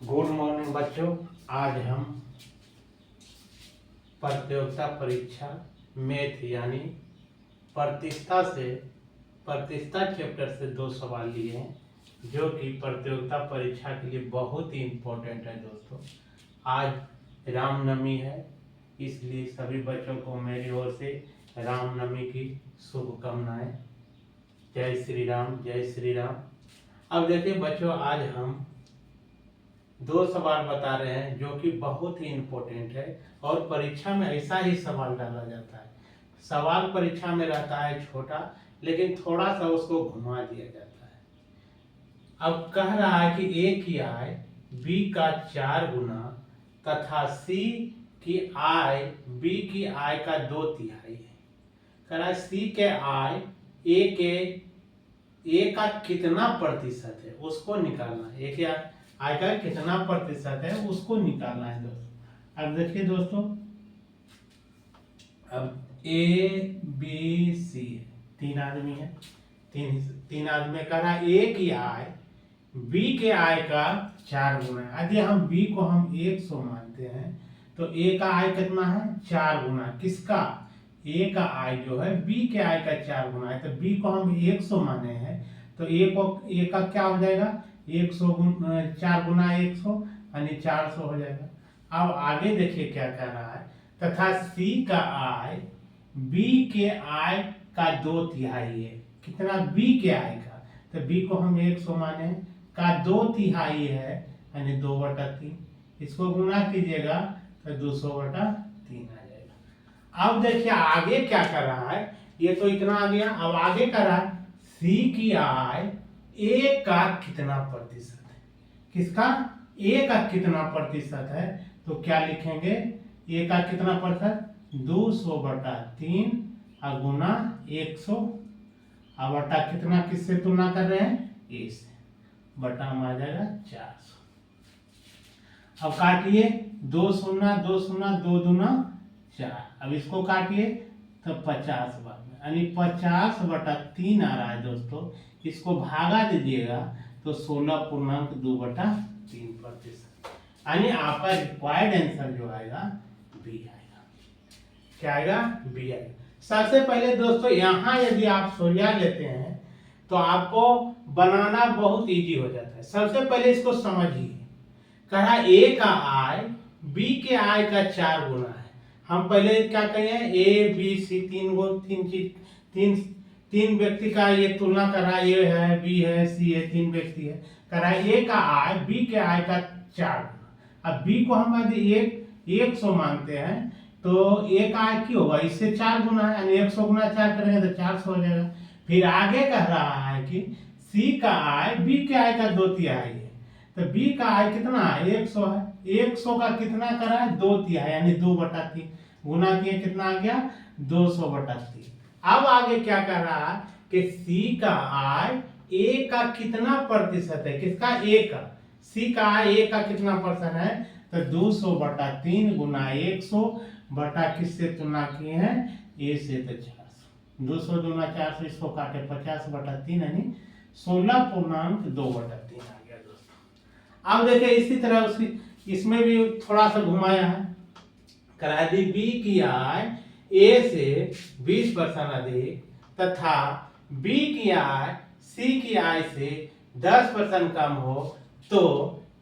Good morning बच्चों। आज हम प्रतियोगिता परीक्षा मैथ यानी प्रतिष्ठा चैप्टर से 2 सवाल लिए हैं जो कि प्रतियोगिता परीक्षा के लिए बहुत ही इम्पोर्टेंट है। दोस्तों, आज रामनवमी है, इसलिए सभी बच्चों को मेरी ओर से रामनवमी की शुभकामनाएं। जय श्री राम, जय श्री राम। अब देखिए बच्चों, आज हम 2 सवाल बता रहे हैं जो कि बहुत ही इम्पोर्टेंट है और परीक्षा में ऐसा ही सवाल डाला जाता है। सवाल परीक्षा में रहता है छोटा, लेकिन थोड़ा सा उसको घुमा दिया जाता है। अब कह रहा है कि ए की आय बी का 4 गुना तथा सी की आय बी की आय का 2/3 है। कह रहा है सी के आय ए का कितना प्रतिशत है उसको निकालना है। ए के आय का कितना प्रतिशत है उसको निकालना है दोस्तों। अब देखिए दोस्तों, अब ए बी सी 3 आदमी है, तीन आदमी कह रहा है ए की आय बी के आय का 4 गुना है। यदि हम बी को हम 100 मानते हैं तो ए का आय कितना है 4 गुना। किसका? ए का आय जो है बी के आय का 4 गुना है। तो बी को हम 100 माने हैं तो ए का क्या हो जाएगा 4 गुना 100 यानी 400 हो जाएगा। अब आगे देखिए क्या कह रहा है, तथा सी का आय बी के आय का 2/3 है। कितना? बी के आय का। तो बी को हम 100 माने का 2/3 है यानी 2/3। इसको गुना कीजिएगा तो 200/3 आ जाएगा। अब देखिए आगे क्या कर रहा है, ये तो इतना आ गया। अब आगे कर रहा है सी की आय ए का कितना प्रतिशत है। किसका? ए का कितना प्रतिशत है। तो क्या लिखेंगे, ए का कितना प्रतिशत 200/3 और गुना 100 और बटा कितना, किससे तुलना कर रहे हैं ए से, बटा में आ जाएगा 400। अब काटिए 2 शून्य 2 शून्य 2 दूना 4। अब इसको काटिए तो 50 बार में यानी 50/3 आ रहा है दोस्तों। इसको भागा दीजिएगा तो 16.2/3% यानी आपका रिक्वायर्ड आंसर जो आएगा बी आएगा। क्या आएगा? बी आएगा। सबसे पहले दोस्तों यहाँ यदि आप सोल्यूशन लेते हैं तो आपको बनाना बहुत इजी हो जाता है। सबसे पहले इसको समझिए, कहा ए का आय बी के आय का 4 गुना है। हम पहले क्या कहें, ए बी सी तीन व्यक्ति का ये तुलना कर रहा है, ए है बी है सी है, 3 व्यक्ति है। कह रहा है ए का आय बी के आय का 4 गुना। अब बी को हम यदि 100 मानते हैं तो ए का आय क्यों होगा, इससे 4 गुना है यानी 100 गुना 4 करेंगे तो 400 हो जाएगा। फिर आगे कह रहा है कि सी का आय बी के आय का 2/3 है। तो बी का आय कितना है 100 है। 100 का कितना करा है 2/3 यानी 2/3 गुना किए कितना आ गया 200/3। अब आगे क्या कर रहा है कि सी का आय ए का कितना प्रतिशत है। किसका? ए का। सी का आय ए का कितना परसेंट है तो 200/3 गुना 100 बटा किससे तुलना किए हैं ए से तो 400। 200 दूना 400, इसको काटे 50/3 यानी 16.2/3 आ गया दोस्तों। अब देखिए इसी तरह उसकी इसमें भी थोड़ा सा घुमाया है। करा दी बी की आय ए से 20% अधिक तथा बी की आय सी की आय से 10% कम हो तो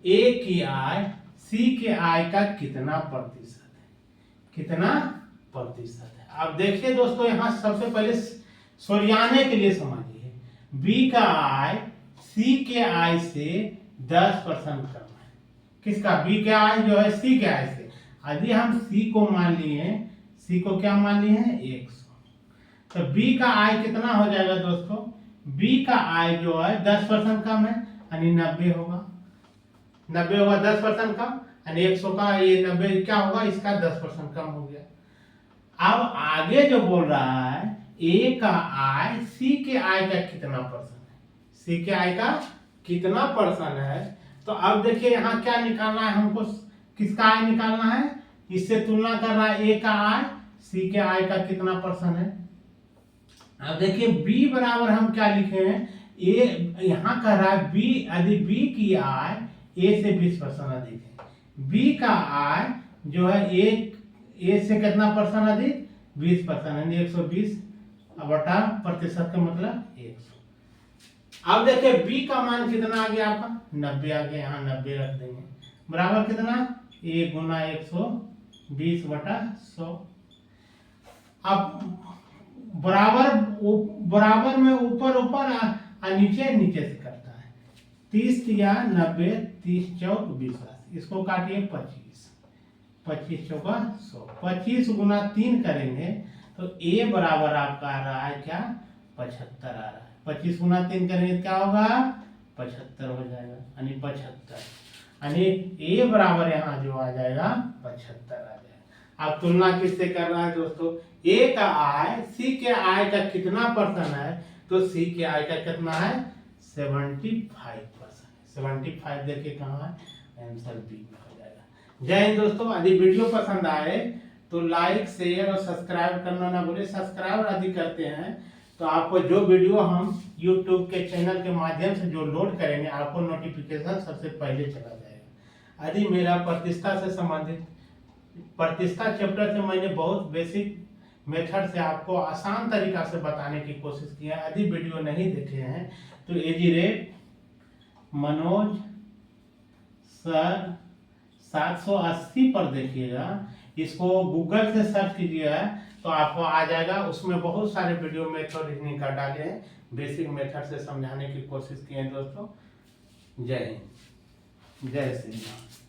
ए की आय सी के आय का कितना प्रतिशत है। कितना प्रतिशत है। अब देखिए दोस्तों, यहाँ सबसे पहले सोलियाने के लिए समझिए, बी का आय सी के आय से 10% कम है। किसका? बी के आय जो है सी के आय से। यदि हम सी को मान लिए, सी को क्या मान लिए हैं 100, तो बी का आय कितना हो जाएगा दोस्तों, बी का आय जो है 10% कम है यानी 90 होगा। 90 होगा 10% कम यानी 100 का ये 90 क्या होगा, इसका 10% कम हो गया। अब आगे जो बोल रहा है ए का आय सी के आय का कितना परसेंट है। सी के आय का कितना परसेंट है। तो अब देखिए यहाँ क्या निकालना है हमको, किसका आय निकालना है, इससे तुलना कर रहा है ए का आय सी के आय का कितना परसेंट है। अब देखिए बी बराबर हम क्या लिखे हैं, ए यहाँ कह रहा है बी, यदि बी की आय ए से 20% अधिक है। बी का आय जो है ए से कितना परसेंट अधिक, 20%, यानी 120 बटा प्रतिशत का मतलब 100। अब देखिए बी का मान कितना आ गया आपका 90 आ गया, यहाँ 90 रख देंगे, बराबर कितना ए गुना 120 बटा 100। अब बराबर में ऊपर ऊपर नीचे नीचे से करता है। 30 या 90, 30 चौक 20, इसको काटिए 25, 25 चौका 100, 25 गुना 3 करेंगे तो ए बराबर आपका आ रहा है क्या 75 आ रहा है। 25 गुना 3 करेंगे क्या होगा 75 हो जाएगा, यानी 75, यानी ए बराबर यहाँ जो आ जाएगा 75 आ जाएगा। अब तुलना किससे कर रहा है दोस्तों, ए का आय सी के आय का कितना परसेंट है, तो सी के आय का कितना है 75%। 75 देखिए कहाँ है, आंसर बी में हो जाएगा। जय हिंद दोस्तों, यदि वीडियो पसंद आए तो लाइक शेयर और सब्सक्राइब करना ना भूलें। सब्सक्राइब यदि करते हैं तो आपको जो वीडियो हम यूट्यूब के चैनल के माध्यम से जो लोड करेंगे आपको नोटिफिकेशन सबसे पहले चला जाएगा। यदि मेरा प्रतिष्ठा से संबंधित प्रतिष्ठा चैप्टर से मैंने बहुत बेसिक मेथड से आपको आसान तरीका से बताने की कोशिश की है। यदि वीडियो नहीं देखे हैं तो @ मनोज सर 780 पर देखिएगा, इसको गूगल से सर्च कीजिएगा तो आपको आ जाएगा। उसमें बहुत सारे वीडियो मेथड रीजनिंग का डाले हैं, बेसिक मेथड से समझाने की कोशिश की है दोस्तों। जय हिंद, जय श्री राम।